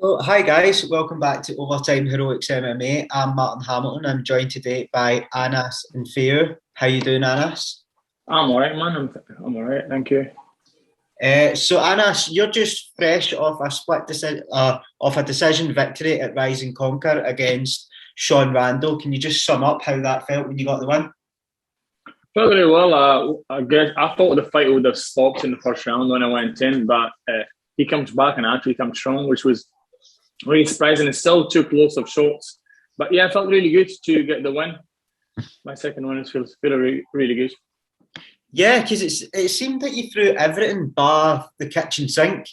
So, hi guys, welcome back to Overtime Heroics MMA. I'm Martin Hamilton. I'm joined today by Anas Nfaou. How you doing, Anas? I'm all right, man. I'm all right. Thank you. So, Anas, you're just fresh off a decision victory at Rise and Conquer against Sean Randall. Can you just sum up how that felt when you got the win? Felt very well. I guess I thought the fight would have stopped in the first round when I went in, but he comes back and actually comes strong, which was really surprising. It still took lots of shots, but yeah, I felt really good to get the win. My second win feels really, really good. Yeah, because it seemed like you threw everything bar the kitchen sink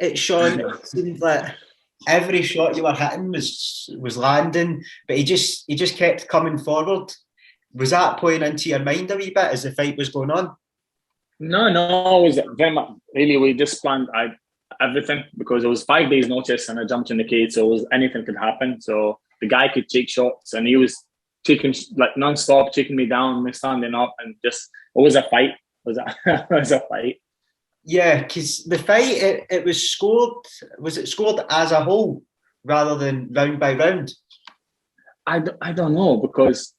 at Sean. It seemed like every shot you were hitting was landing, but he just kept coming forward. Was that playing into your mind a wee bit as the fight was going on? No, it was very much really. We just planned everything because it was 5 days' notice, and I jumped in the cage, so it was anything could happen. So the guy could take shots, and he was taking like non-stop, taking me down, me standing up, and just it was a fight. It was a fight. Yeah, because the fight it was scored. Was it scored as a whole rather than round by round? I don't know because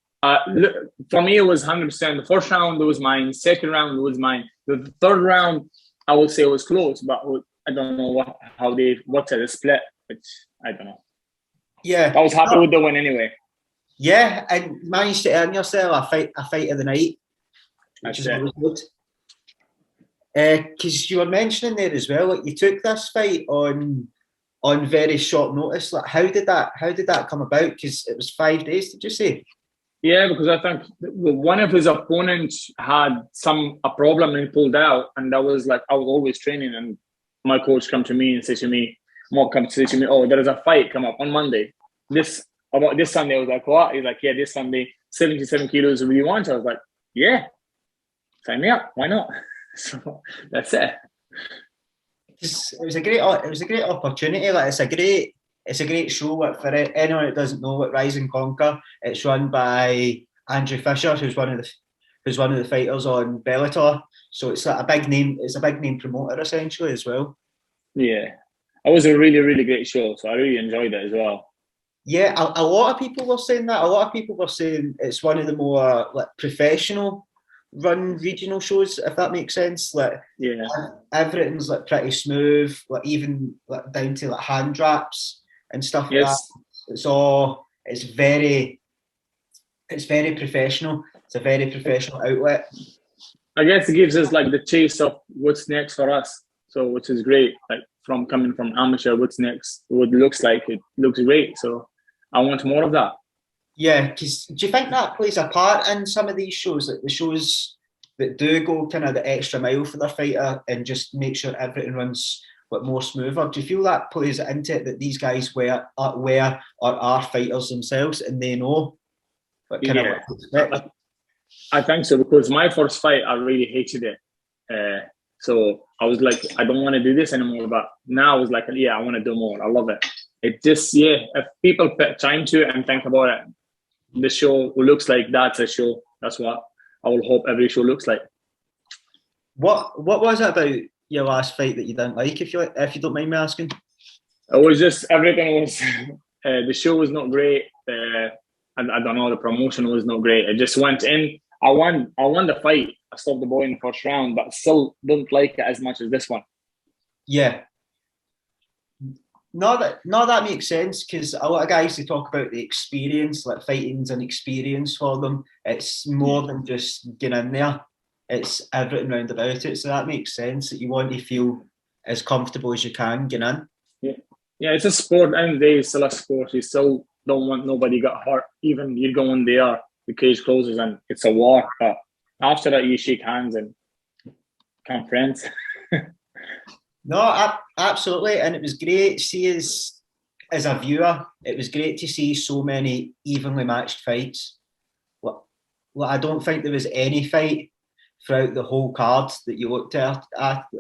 look, for me it was 100%. The first round was mine. Second round was mine. The third round I would say it was close, but I don't know how they worked at the split. Which I don't know. Yeah, I was happy with the win anyway. yeah, and managed to earn yourself a fight of the night, which is always good. Because you were mentioning there as well, like you took this fight on very short notice. Like, how did that come about? Because it was 5 days. Did you say? Yeah, because I think one of his opponents had a problem and he pulled out, and that was like I was always training, and my coach come to me and say to me, "Mark, come to say to me, oh, there is a fight come up on Monday. This Sunday." I was like, "What?" He's like, "Yeah, this Sunday, 77 kilos. What do you want?" I was like, "Yeah, sign me up. Why not?" So that's it. It was a great opportunity. Like it's a great show. Like, for anyone that doesn't know what Rise and Conquer, it's run by Andrew Fisher, who's one of the fighters on Bellator. So it's like a big name. It's a big name promoter essentially as well. Yeah, it was a really, really great show. So I really enjoyed it as well. Yeah, a lot of people were saying that. A lot of people were saying it's one of the more like professional run regional shows, if that makes sense. Like Yeah. everything's like pretty smooth, like even like down to like hand wraps and stuff like that. Yes. It's very professional. It's a very professional outlet. I guess it gives us like the chase of what's next for us. So which is great. Like from coming from amateur, what's next? What it looks like, it looks great. So I want more of that. Yeah, because do you think that plays a part in some of these shows, like the shows that do go kind of the extra mile for their fighter and just make sure everything runs like more smoother? Do you feel that plays into it that these guys were or are fighters themselves and they know what kind of Yeah. what to expect? I think so because my first fight, I really hated it. So I was like, I don't want to do this anymore. But now I was like, yeah, I want to do more. I love it. It just, yeah, if people put time to it and think about it, the show looks like that's a show. That's what I will hope every show looks like. What was it about your last fight that you didn't like? If you don't mind me asking. It was just everything was the show was not great. I don't know, the promotion was not great. It just went in. I won the fight. I stopped the boy in the first round, but still don't like it as much as this one. Yeah. No, that makes sense because a lot of guys they talk about the experience, like fighting's an experience for them. It's more than just getting in there. It's everything round about it. So that makes sense that you want to feel as comfortable as you can getting in. Yeah, yeah, it's a sport. End of the day, it's still a sport. You still don't want nobody got hurt. Even you go in there, the cage closes and it's a war. But after that, you shake hands and become friends. No, absolutely, and it was great to see as a viewer. It was great to see so many evenly matched fights. Well, I don't think there was any fight throughout the whole card that you looked at.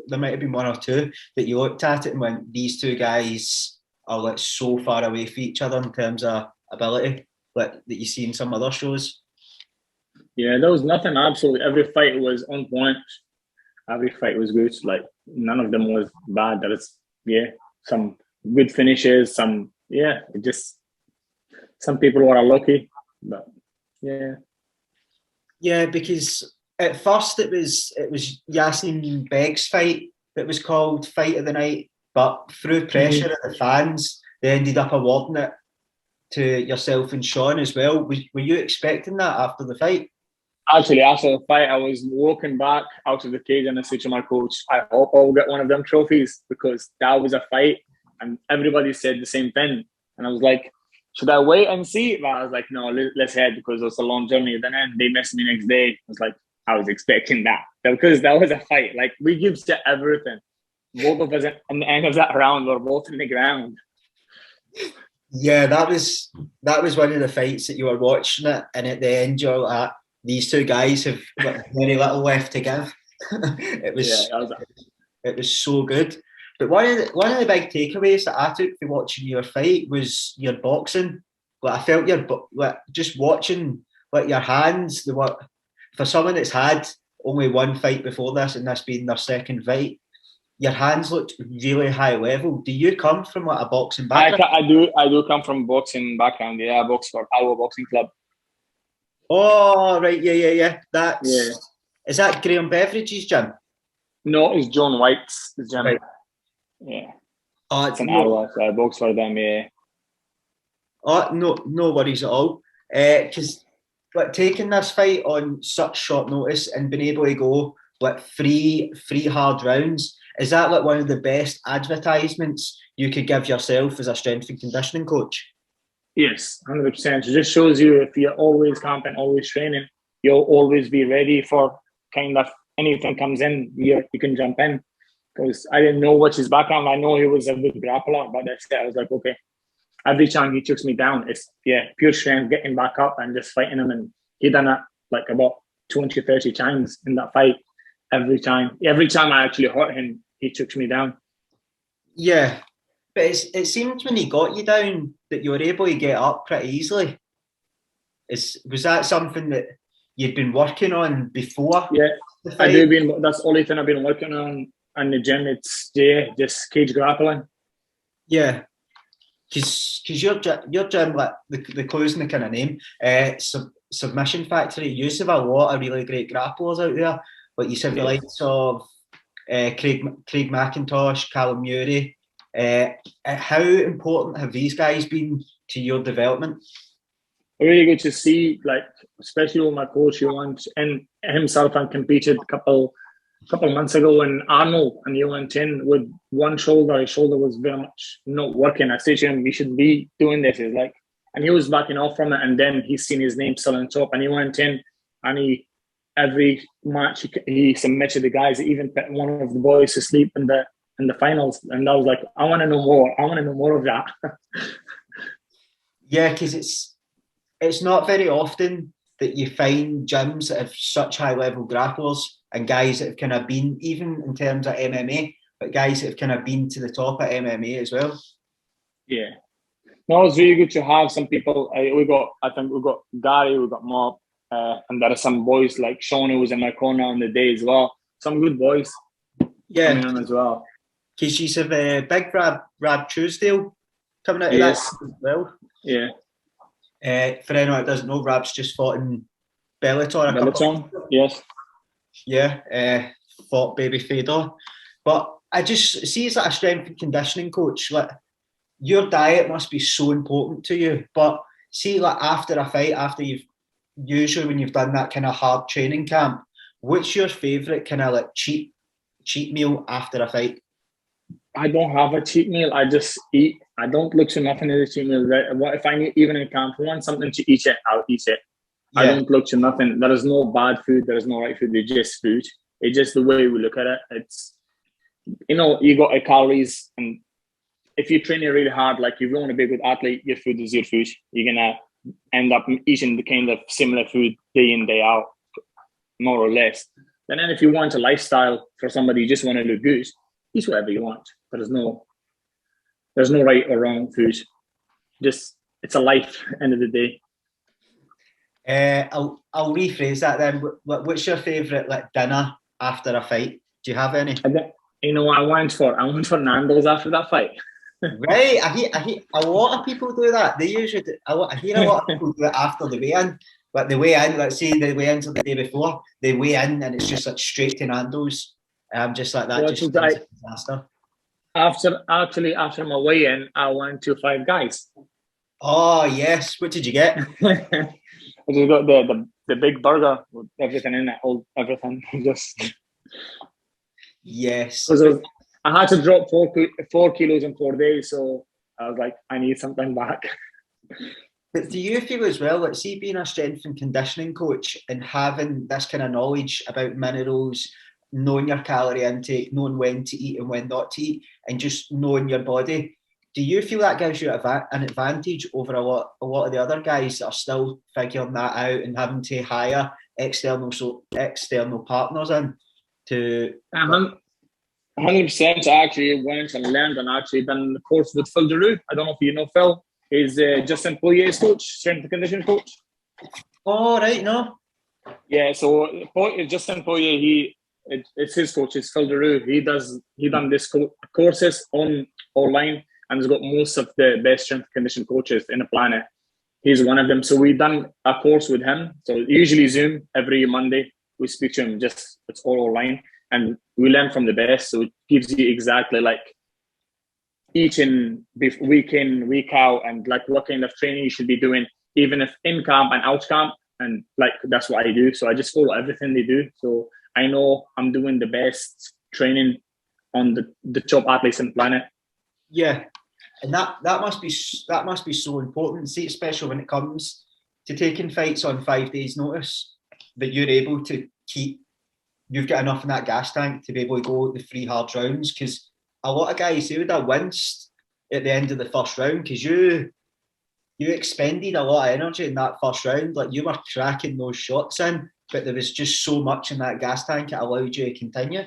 There might have been one or two that you looked at it and went, these two guys are like so far away from each other in terms of ability, like that you see in some other shows. Yeah, there was nothing. Absolutely, every fight was on point. Every fight was good. Like none of them was bad. There is, yeah, some good finishes. Some people were lucky, but yeah. Yeah, because at first it was Yasin Beg's fight that was called Fight of the Night, but through pressure of the fans, they ended up awarding it to yourself and Sean as well. Were you expecting that after the fight? Actually, after the fight, I was walking back out of the cage and I said to my coach, I hope I'll get one of them trophies, because that was a fight and everybody said the same thing. And I was like, should I wait and see? But I was like, no, let's head, because it's a long journey. Then they messaged me next day. I was like, I was expecting that, because that was a fight. Like, we give to everything. Both of us at the end of that round were both in the ground. Yeah, that was one of the fights that you were watching it, and at the end you're like, these two guys have very little left to give. It was so good. But one of the big takeaways that I took from watching your fight was your boxing. Like, I felt just watching your hands. For someone that's had only one fight before this, and this being their second fight, your hands looked really high level. Do you come from a boxing background? I do come from boxing background. Yeah, I box for our boxing club. Oh, right, yeah. Is that Graham Beveridge's gym? No, it's John White's gym. Right. Yeah. It's an hour, so I box for them, yeah. Oh, no worries at all. Because taking this fight on such short notice and being able to go three hard rounds, is that one of the best advertisements you could give yourself as a strength and conditioning coach? Yes, 100%. It just shows you, if you're always camping, always training, you'll always be ready for kind of anything comes in, you can jump in. Because I didn't know what's his background. I know he was a good grappler, but that's it. I was like, okay. Every time he takes me down, it's pure strength, getting back up and just fighting him. And he done it about 20, 30 times in that fight. Every time I actually hurt him, he took me down. Yeah, but it seemed when he got you down that you were able to get up pretty easily. Was that something that you'd been working on before? Yeah, that's the only thing I've been working on in the gym. It's just cage grappling. Yeah, because your gym, the closing the kind of name, Submission Factory. You have a lot of really great grapplers out there. But you said the likes of Craig McIntosh, Callum Murray. How important have these guys been to your development? Really good to see, especially with my coach, he went in himself and competed a couple months ago in Arnold, and he went in with one shoulder. His shoulder was very much not working. I said to him, "We should be doing this." And he was backing off from it, and then he's seen his name still on top, and he went in, and every match he submitted the guys. He even put one of the boys to sleep in the finals, and I was like, I want to know more. I want to know more of that. Yeah, because it's not very often that you find gyms that have such high level grapplers and guys that have kind of been, even in terms of MMA, but guys that have kind of been to the top of MMA as well. Yeah. No, it's really good to have some people. We got Gary, we got Mob, and there are some boys like Sean, who was in my corner on the day as well. Some good boys coming on as well. Because you have a big Rab Truesdale coming out of that as well. Yeah. For anyone that doesn't know, Rab's just fought in Bellator. Yes. Yeah, fought Baby Fedor. But I just see as a strength and conditioning coach, your diet must be so important to you. But see, after a fight, usually when you've done that kind of hard training camp, what's your favourite kind of cheat meal after a fight? I don't have a cheat meal. I just eat. I don't look to nothing as a cheat meal. What if I need, even in camp, want something to eat it, I'll eat it. Yeah. I don't look to nothing. There is no bad food. There is no right food. It's just food. It's just the way we look at it. It's, you got calories, and if you're training really hard, if you want to be a good athlete, your food is your food. You're going to end up eating the kind of similar food day in, day out, more or less. And then if you want a lifestyle for somebody, you just want to look good, eat whatever you want. There's no right or wrong food. Just, it's a life, end of the day. I'll rephrase that then. What's your favourite dinner after a fight? Do you have any? I went for Nando's after that fight. Right, I hear a lot of people do that. They usually do, I hear a lot of people do it after the weigh-in. But the weigh-in, let's say the weigh-ins are the day before, they weigh in and it's just like straight to Nando's. I'm just like that, What just was sounds I like a disaster. after my weigh-in, I went to Five Guys. Oh yes, what did you get? I just got the big burger with everything in it, all everything. Just Yes. because I had to drop 4 kilos in 4 days, so I was like, I need something back. But do you feel as well, like, see, being a strength and conditioning coach and having this kind of knowledge about minerals, knowing your calorie intake, knowing when to eat and when not to eat, and just knowing your body, do you feel that gives you an advantage over a lot of the other guys that are still figuring that out and having to hire external partners in to? 100%. I actually went and learned and actually done the course with Phil Daru. I don't know if you know Phil. He's Dustin Poirier's coach, strength and conditioning coach. Oh right, no. Yeah, so Justin Poirier, it's his coach. It's Phil Daru. He done this courses online, and has got most of the best strength and conditioning coaches in the planet. He's one of them. So we done a course with him. So usually Zoom every Monday. We speak to him. Just it's all online, and we learn from the best. So it gives you exactly like each and week in, week out, and like what kind of training you should be doing, even if in camp and out camp. And like that's what I do. So I just follow everything they do. So I know I'm doing the best training on the top athletes on the planet. Yeah, and that must be so important. See, especially when it comes to taking fights on 5 days' notice, that you're able to keep. You've got enough in that gas tank to be able to go the 3 hard rounds, because a lot of guys, they would have winced at the end of the first round because you expended a lot of energy in that first round. Like, you were cracking those shots in, but there was just so much in that gas tank it allowed you to continue.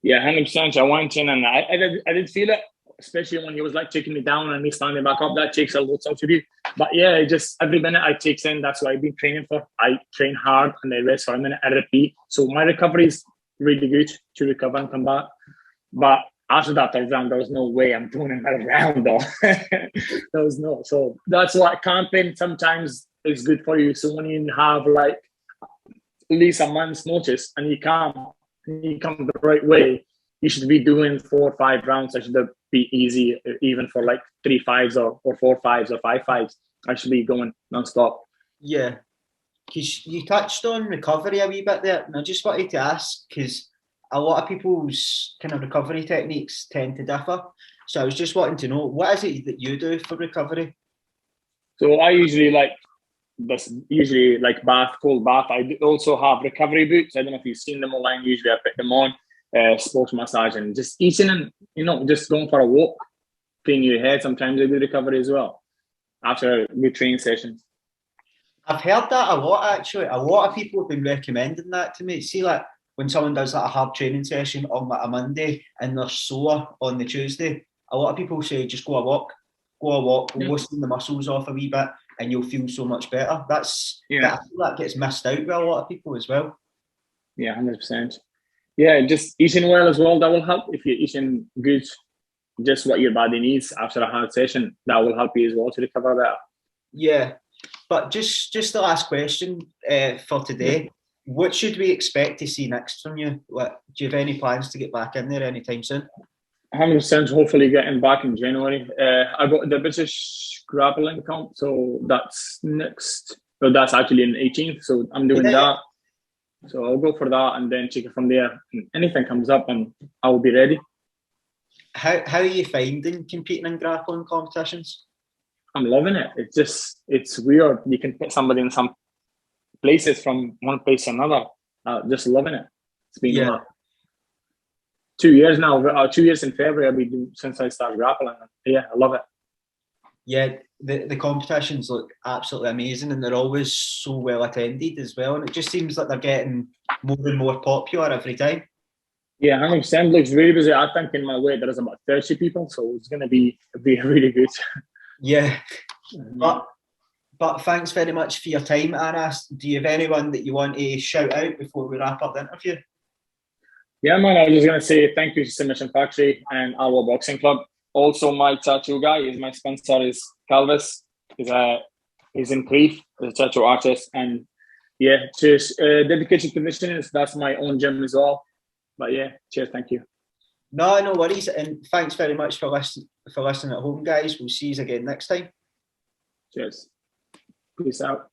Yeah, 100%. I went in and I did feel it, especially when he was like taking me down and me standing back up. That takes a lot out of you. But yeah, just every minute I take in. That's what I've been training for. I train hard and I rest for a minute. I repeat. So my recovery is really good to recover and come back. But after that third round, there was no way I'm doing another round though. There was no. So that's what camping sometimes is good for you. So when you have like at least a month's notice and you come the right way, you should be doing 4 or 5 rounds. I should be easy, even for like 3 fives or 4 fives or 5 fives. I should be going non-stop. Yeah, because you touched on recovery a wee bit there, and I just wanted to ask, because a lot of people's kind of recovery techniques tend to differ. So I was just wanting to know, what is it that you do for recovery? So I usually like cold bath. I also have recovery boots. I don't know if you've seen them online. Usually I put them on, sports massage, and just eating and just going for a walk, clean your head. Sometimes I do recovery as well after good training sessions. I've heard that a lot, actually. A lot of people have been recommending that to me. See, like, when someone does like a hard training session on like a Monday and they're sore on the Tuesday, a lot of people say just go a walk, loosen the muscles off a wee bit, and you'll feel so much better. I feel that gets missed out by a lot of people as well. Yeah, 100%. Yeah, just eating well as well. That will help. If you're eating good, just what your body needs after a hard session, that will help you as well to recover better. Yeah, but just the last question for today. Yeah. What should we expect to see next from you? Like, do you have any plans to get back in there anytime soon? 100%. Hopefully, getting back in January. I got the British grappling comp, so that's next. But that's actually in 18th, so I'm doing that. So I'll go for that and then take it from there. Anything comes up, and I will be ready. How are you finding competing in grappling competitions? I'm loving it. It's weird. You can put somebody in some places from one place to another. Just loving it. It's been 2 years now. 2 years in February I've been doing since I started grappling. Yeah, I love it. Yeah, the competitions look absolutely amazing, and they're always so well attended as well. And it just seems like they're getting more and more popular every time. Yeah, 100%. Looks really busy. I think in my weight there is about 30 people, so it's going to be really good. Yeah, but thanks very much for your time, Anas. Do you have anyone that you want to shout out before we wrap up the interview? Yeah, man, I was just going to say thank you to Submission Factory and our boxing club. Also, my tattoo guy is my sponsor is Calvis. He's in Crieff, he's a tattoo artist. And yeah, cheers. Dedicated Conditioners, that's my own gym as well. But yeah, cheers, thank you. No worries. And thanks very much for listening at home, guys. We'll see you again next time. Cheers. Peace out.